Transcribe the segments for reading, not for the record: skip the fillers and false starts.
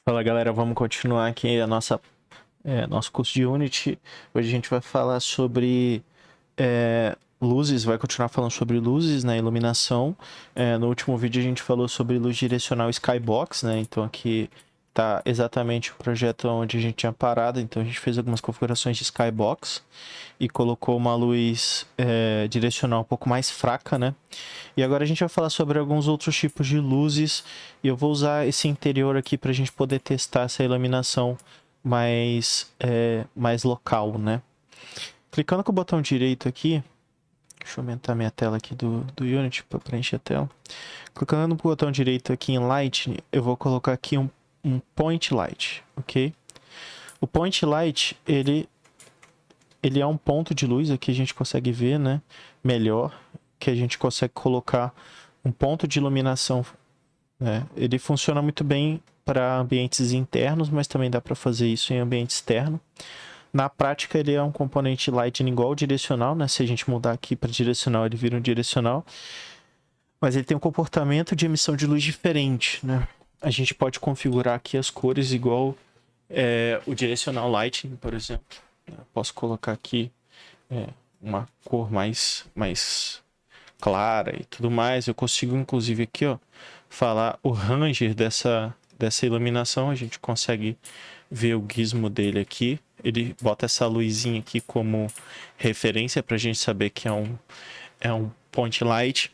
Fala galera, vamos continuar aqui nosso curso de Unity. Hoje a gente vai falar sobre luzes, vai continuar falando sobre luzes, né, iluminação. No último vídeo a gente falou sobre luz direcional Skybox, né, então aqui tá exatamente o projeto onde a gente tinha parado. Então a gente fez algumas configurações de Skybox e colocou uma luz direcional um pouco mais fraca, né. E agora a gente vai falar sobre alguns outros tipos de luzes e eu vou usar esse interior aqui para a gente poder testar essa iluminação mais local, né? Clicando com o botão direito aqui, deixa eu aumentar minha tela aqui do Unity para preencher a tela. Clicando com o botão direito aqui em Light, eu vou colocar aqui um Point Light, ok? O Point Light, ele é um ponto de luz, aqui a gente consegue ver, né? Melhor, que a gente consegue colocar um ponto de iluminação, né? Ele funciona muito bem para ambientes internos, mas também dá para fazer isso em ambiente externo. Na prática, ele é um componente Lightning igual ao direcional, né? Se a gente mudar aqui para direcional, ele vira um direcional. Mas ele tem um comportamento de emissão de luz diferente, né? A gente pode configurar aqui as cores igual o direcional Lightning, por exemplo. Eu posso colocar aqui uma cor mais clara e tudo mais. Eu consigo, inclusive, aqui, ó, falar o ranger dessa iluminação. A gente consegue ver o gizmo dele aqui. Ele bota essa luzinha aqui como referência para a gente saber que é um point light.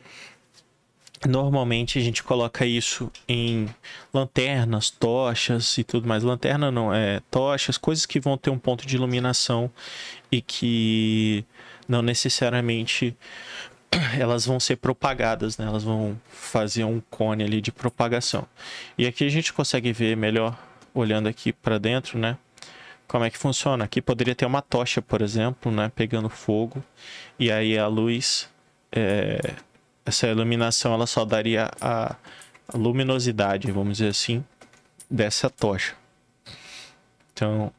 Normalmente a gente coloca isso em lanternas, tochas e tudo mais. Lanterna não, tochas, coisas que vão ter um ponto de iluminação e que não necessariamente elas vão ser propagadas, né? Elas vão fazer um cone ali de propagação. E aqui a gente consegue ver melhor olhando aqui para dentro, né? Como é que funciona. Aqui poderia ter uma tocha, por exemplo, né? Pegando fogo. E aí a luz, essa iluminação, ela só daria a luminosidade, vamos dizer assim, dessa tocha. Então,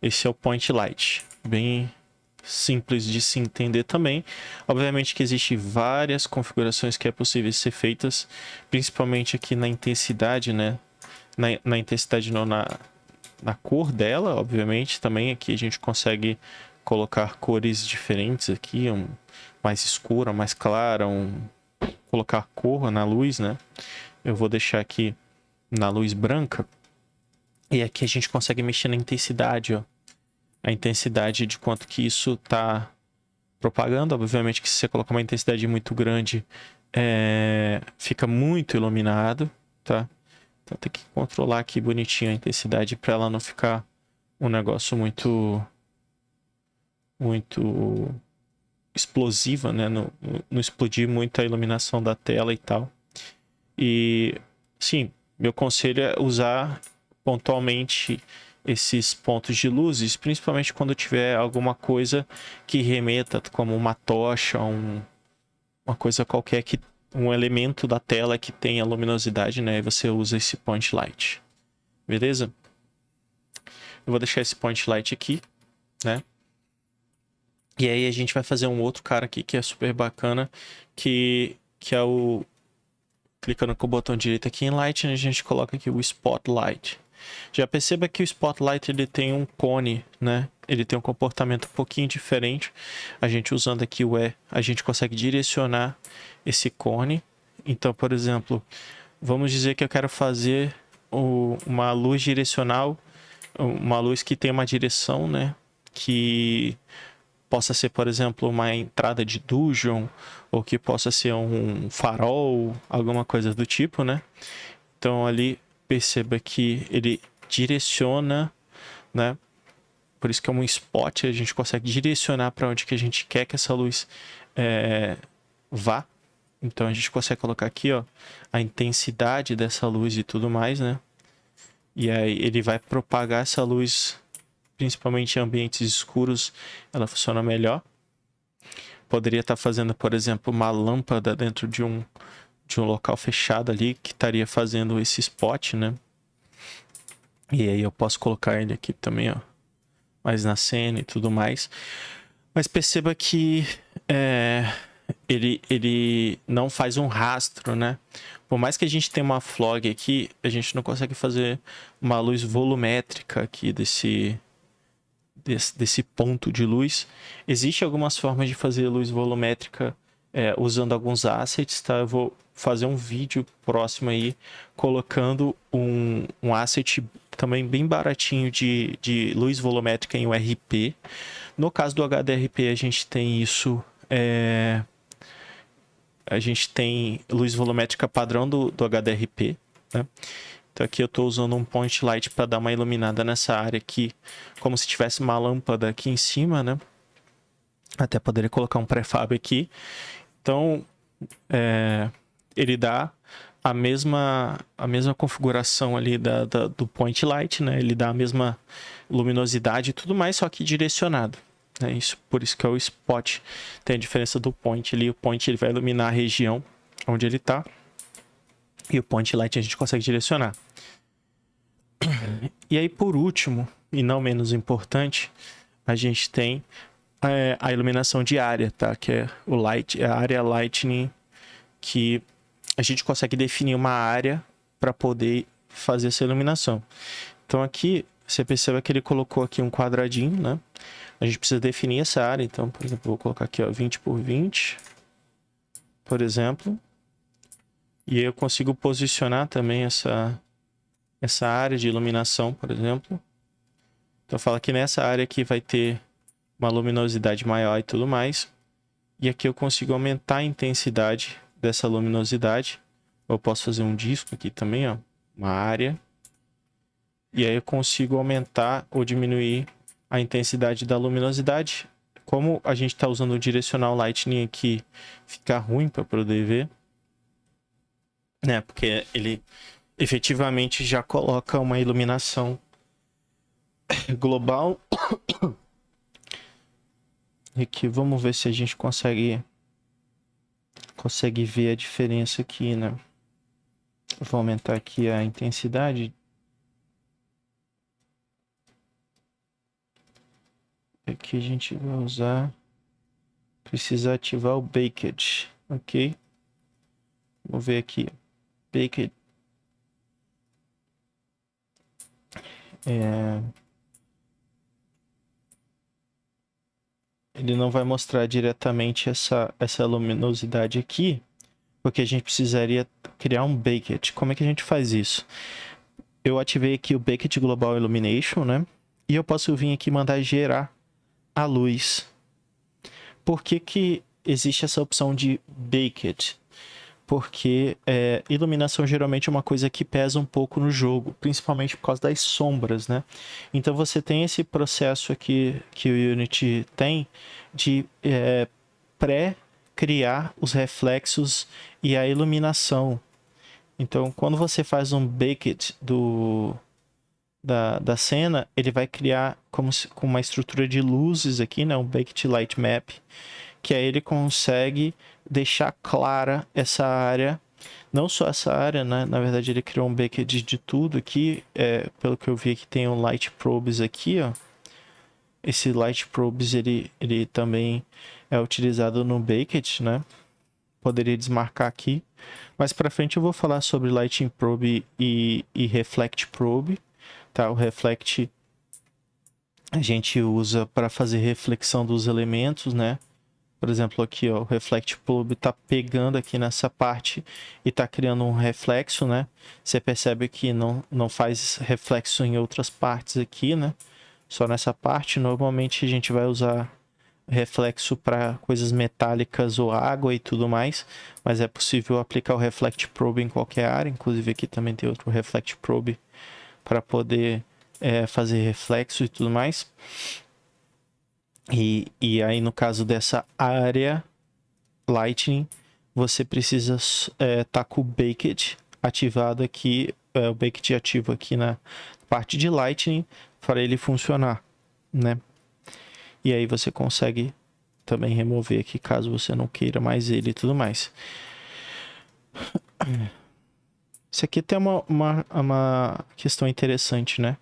esse é o point light. Bem simples de se entender também. Obviamente que existem várias configurações que é possível ser feitas, principalmente aqui na intensidade, né? Na intensidade não, na cor dela, obviamente. Também aqui a gente consegue colocar cores diferentes aqui, mais escura, mais clara, colocar cor na luz, né? Eu vou deixar aqui na luz branca. E aqui a gente consegue mexer na intensidade, ó. A intensidade de quanto que isso está propagando. Obviamente que se você colocar uma intensidade muito grande, fica muito iluminado, tá? Então tem que controlar aqui bonitinho a intensidade para ela não ficar um negócio muito explosiva, né? Não explodir muito a iluminação da tela e tal. E, sim, meu conselho é usar pontualmente esses pontos de luzes, principalmente quando tiver alguma coisa que remeta, como uma tocha, uma coisa qualquer, um elemento da tela que tenha luminosidade, né? E você usa esse point light. Beleza? Eu vou deixar esse point light aqui, né? E aí a gente vai fazer um outro cara aqui que é super bacana, que é o... Clicando com o botão direito aqui em Light, a gente coloca aqui o Spotlight. Já perceba que o Spotlight ele tem um cone, né? Ele tem um comportamento um pouquinho diferente. A gente usando aqui o E, a gente consegue direcionar esse cone. Então, por exemplo, vamos dizer que eu quero fazer uma luz direcional, uma luz que tem uma direção, né? Que possa ser, por exemplo, uma entrada de dungeon, ou que possa ser um farol, alguma coisa do tipo, né? Então ali perceba que ele direciona, né? Por isso que é um spot, a gente consegue direcionar para onde que a gente quer que essa luz vá. Então a gente consegue colocar aqui, ó, a intensidade dessa luz e tudo mais, né? E aí ele vai propagar essa luz, principalmente em ambientes escuros, ela funciona melhor. Poderia estar fazendo, por exemplo, uma lâmpada dentro de um local fechado ali, que estaria fazendo esse spot, né? E aí eu posso colocar ele aqui também, ó, mais na cena e tudo mais. Mas perceba que ele não faz um rastro, né? Por mais que a gente tenha uma flog aqui, a gente não consegue fazer uma luz volumétrica aqui desse ponto de luz. Existem algumas formas de fazer luz volumétrica usando alguns assets, tá? Eu vou fazer um vídeo próximo aí colocando um asset também bem baratinho de luz volumétrica em URP. No caso do HDRP, a gente tem isso. A gente tem luz volumétrica padrão do HDRP, né? Então aqui eu estou usando um point light para dar uma iluminada nessa área aqui, como se tivesse uma lâmpada aqui em cima, né? Até poderia colocar um prefab aqui. Então, ele dá a mesma configuração ali do point light, né? Ele dá a mesma luminosidade e tudo mais, só que direcionado. Isso, por isso que é o spot. Tem a diferença do point ali. O point ele vai iluminar a região onde ele está. E o point light a gente consegue direcionar. E aí, por último, e não menos importante, a gente tem a iluminação de área, tá? Que é a área lightning, que a gente consegue definir uma área para poder fazer essa iluminação. Então aqui, você percebe que ele colocou aqui um quadradinho, né? A gente precisa definir essa área. Então, por exemplo, vou colocar aqui, ó, 20 por 20, por exemplo. E aí eu consigo posicionar também essa área de iluminação, por exemplo. Então, fala que nessa área aqui vai ter uma luminosidade maior e tudo mais. E aqui eu consigo aumentar a intensidade dessa luminosidade. Eu posso fazer um disco aqui também, ó, uma área. E aí eu consigo aumentar ou diminuir a intensidade da luminosidade. Como a gente está usando o direcional lightning aqui, fica ruim para poder ver, né? Porque ele efetivamente já coloca uma iluminação global. E aqui vamos ver se a gente consegue ver a diferença aqui, né? Vou aumentar aqui a intensidade. Aqui a gente vai usar... Precisa ativar o Baked, ok? Vamos ver aqui. Baked. Ele não vai mostrar diretamente essa luminosidade aqui, porque a gente precisaria criar um Baked. Como é que a gente faz isso? Eu ativei aqui o Baked Global Illumination, né? E eu posso vir aqui e mandar gerar a luz. Por que existe essa opção de Baked? Porque iluminação geralmente é uma coisa que pesa um pouco no jogo, principalmente por causa das sombras, né? Então você tem esse processo aqui que o Unity tem de pré-criar os reflexos e a iluminação. Então, quando você faz um Baked da cena, ele vai criar com uma estrutura de luzes aqui, né? Um Baked Light Map, que aí ele consegue deixar clara essa área, não só essa área, né? Na verdade ele criou um Baked de tudo aqui, pelo que eu vi aqui tem um Light Probes aqui, ó. Esse Light Probes ele também é utilizado no Baked, né? Poderia desmarcar aqui, mas para frente eu vou falar sobre Lighting Probe e Reflect Probe, tá? O Reflect a gente usa para fazer reflexão dos elementos, né? Por exemplo, aqui, ó, o Reflect Probe está pegando aqui nessa parte e está criando um reflexo, né? Você percebe que não faz reflexo em outras partes aqui, né? Só nessa parte. Normalmente a gente vai usar reflexo para coisas metálicas ou água e tudo mais, mas é possível aplicar o Reflect Probe em qualquer área. Inclusive aqui também tem outro Reflect Probe para poder fazer reflexo e tudo mais. E aí, no caso dessa área Lightning, você precisa estar com o Baked ativado aqui, o Baked ativo aqui na parte de Lightning para ele funcionar, né? E aí você consegue também remover aqui caso você não queira mais ele e tudo mais. Isso aqui tem uma questão interessante, né?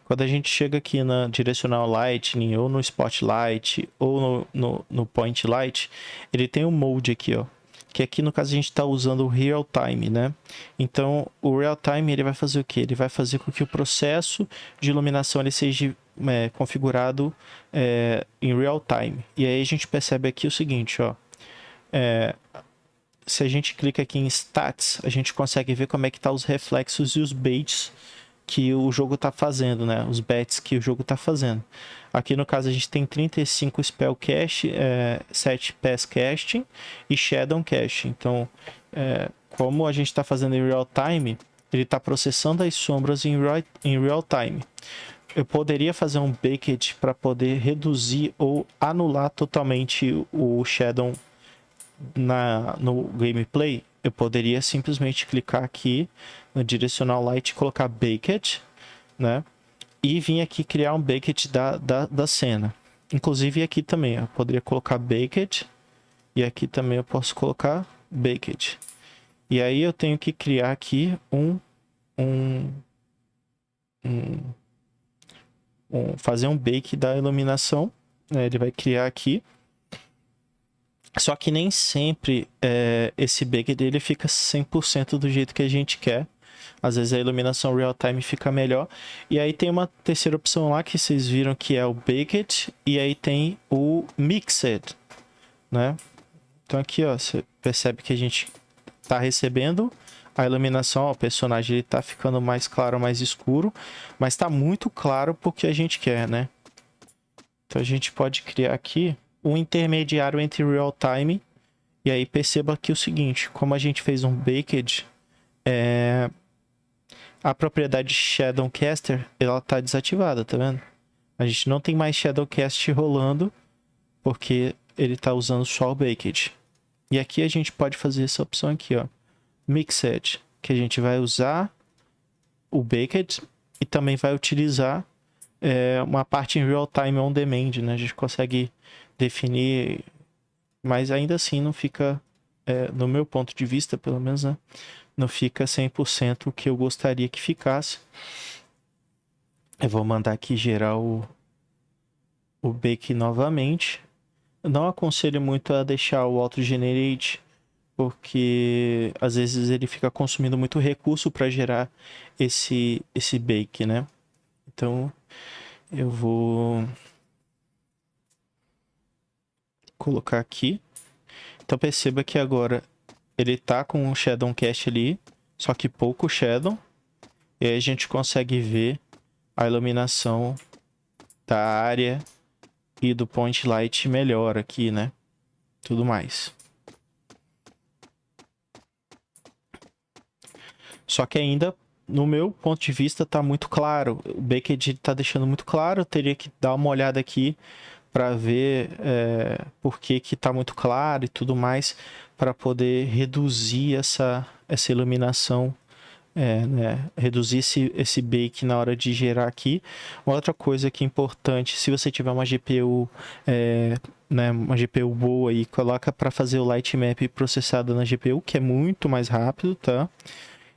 Quando a gente chega aqui na Directional Lighting, ou no Spotlight, ou no Point Light, ele tem um mode aqui, ó. Que aqui, no caso, a gente está usando o Real Time, né? Então, o Real Time, ele vai fazer o quê? Ele vai fazer com que o processo de iluminação ele seja configurado em Real Time. E aí a gente percebe aqui o seguinte, ó. Se a gente clica aqui em Stats, a gente consegue ver como é que tá os reflexos e os baits que o jogo tá fazendo, né? Os bets que o jogo tá fazendo. Aqui no caso a gente tem 35 Spell Cast, 7 Pass Casting e Shadow Casting. Então, como a gente está fazendo em Real Time, ele está processando as sombras em real Time. Eu poderia fazer um Baked para poder reduzir ou anular totalmente o Shadow no gameplay. Eu poderia simplesmente clicar aqui no Directional Light e colocar Baked, né? E vir aqui criar um Baked da cena. Inclusive aqui também, eu poderia colocar Baked. E aqui também eu posso colocar Baked. E aí eu tenho que criar aqui fazer um bake da iluminação, né? Ele vai criar aqui. Só que nem sempre esse bake dele fica 100% do jeito que a gente quer. Às vezes a iluminação real time fica melhor. E aí tem uma terceira opção lá que vocês viram que é o Baked. E aí tem o Mixed, né? Então aqui, ó, você percebe que a gente tá recebendo a iluminação, ó, o personagem ele tá ficando mais claro, mais escuro, mas tá muito claro porque a gente quer, né? Então a gente pode criar aqui um intermediário entre real time e aí perceba aqui o seguinte, como a gente fez um Baked, a propriedade Shadowcaster, ela tá desativada, tá vendo? A gente não tem mais Shadowcast rolando porque ele tá usando só o Baked. E aqui a gente pode fazer essa opção aqui, ó. Mixed, que a gente vai usar o Baked e também vai utilizar uma parte em real time on demand, né? A gente consegue definir, mas ainda assim não fica, no meu ponto de vista, pelo menos, né? Não fica 100% o que eu gostaria que ficasse. Eu vou mandar aqui gerar o Bake novamente. Eu não aconselho muito a deixar o Auto-Generate, porque às vezes ele fica consumindo muito recurso para gerar esse bake, né? Então eu vou colocar aqui. Então perceba que agora ele tá com o Shadow Cast ali, só que pouco Shadow. E aí a gente consegue ver a iluminação da área e do Point Light melhor aqui, né? Tudo mais. Só que ainda, no meu ponto de vista, tá muito claro. O Baked tá deixando muito claro. Eu teria que dar uma olhada aqui para ver por que tá muito claro e tudo mais, para poder reduzir essa iluminação, né? Reduzir esse bake na hora de gerar aqui. Uma outra coisa que é importante, se você tiver uma GPU, né, uma GPU boa aí, coloca para fazer o light map processado na GPU, que é muito mais rápido, tá?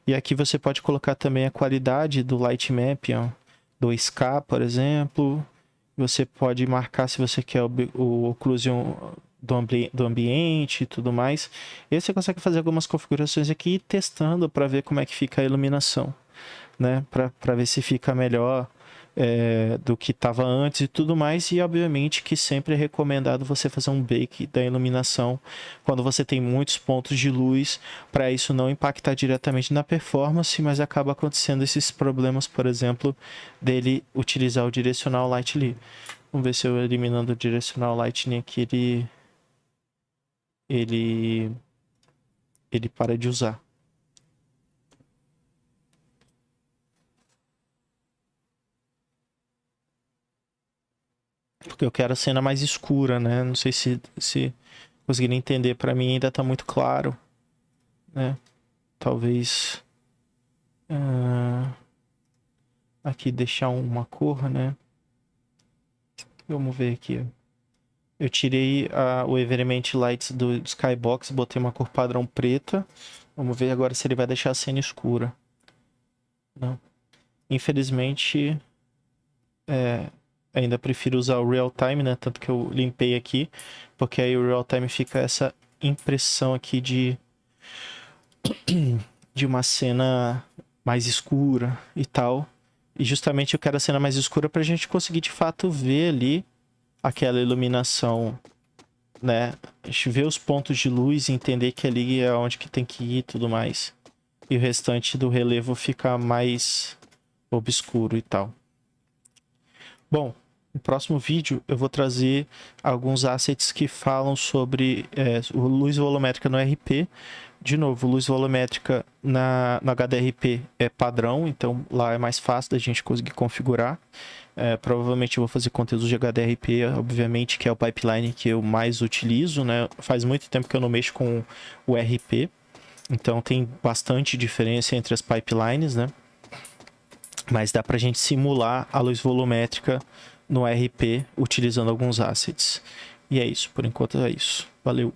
E aqui você pode colocar também a qualidade do light map, ó, 2K, por exemplo. Você pode marcar se você quer o occlusion do ambiente e tudo mais. E aí você consegue fazer algumas configurações aqui testando para ver como é que fica a iluminação, né? Para ver se fica melhor do que estava antes e tudo mais. E obviamente que sempre é recomendado você fazer um bake da iluminação quando você tem muitos pontos de luz, para isso não impactar diretamente na performance, mas acaba acontecendo esses problemas, por exemplo, dele utilizar o Directional Light ali. Vamos ver se eu eliminando o Directional Lightning aqui, ele para de usar. Porque eu quero a cena mais escura, né? Não sei se conseguiram entender. Para mim ainda tá muito claro, né? Talvez aqui deixar uma cor, né? Vamos ver aqui. Eu tirei o Everement Lights do Skybox, botei uma cor padrão preta. Vamos ver agora se ele vai deixar a cena escura. Não. Infelizmente, ainda prefiro usar o real time, né? Tanto que eu limpei aqui, porque aí o real time fica essa impressão aqui de uma cena mais escura e tal. E justamente eu quero a cena mais escura pra gente conseguir de fato ver ali aquela iluminação, né? A gente ver os pontos de luz e entender que ali é onde que tem que ir e tudo mais. E o restante do relevo fica mais obscuro e tal. Bom, no próximo vídeo eu vou trazer alguns assets que falam sobre luz volumétrica no RP. De novo, luz volumétrica no HDRP é padrão, então lá é mais fácil da gente conseguir configurar. Provavelmente eu vou fazer conteúdos de HDRP, obviamente, que é o pipeline que eu mais utilizo, né? Faz muito tempo que eu não mexo com o RP, então tem bastante diferença entre as pipelines, né? Mas dá pra gente simular a luz volumétrica no RP utilizando alguns assets. E é isso, por enquanto é isso. Valeu!